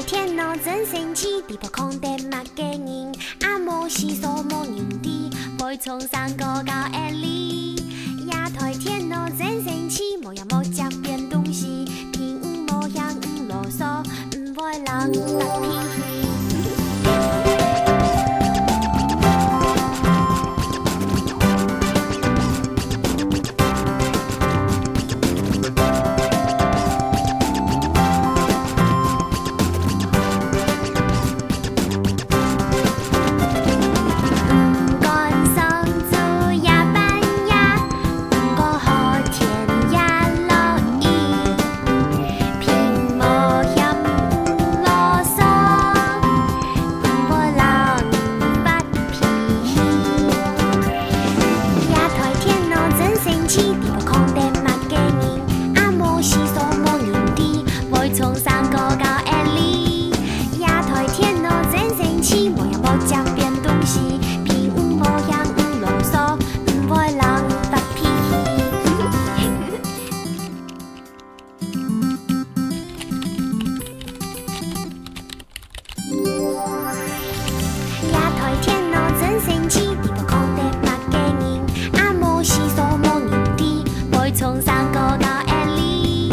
台天咯真生气，地步空地嘛嘅人，阿无事所无人知，会从山高到下里。亚台天咯真生气，无也无食变东西，偏无向啰嗦，唔会人发脾气。从山高到下里，亚台天咯真生气，无也无食变东西，偏无向啰嗦，唔会人发脾气。亚台天咯真生气，地步空地嘛嘅人，阿无事所无人知，会从山高到下里。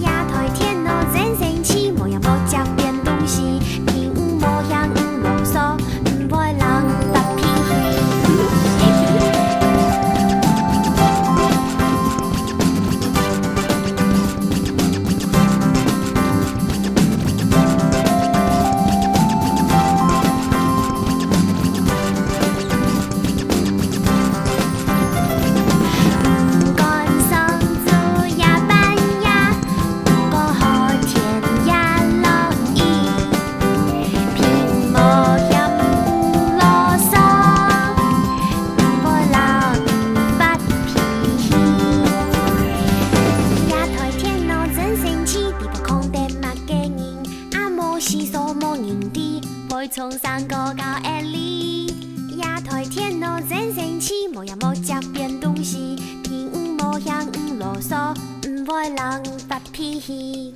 亚台天咯真生气，无也无食变东西，偏无向啰嗦，唔会人发脾气。会从山高到下里，亚台天咯真生气，无也无食变东西，偏无向啰嗦，唔会人发脾气。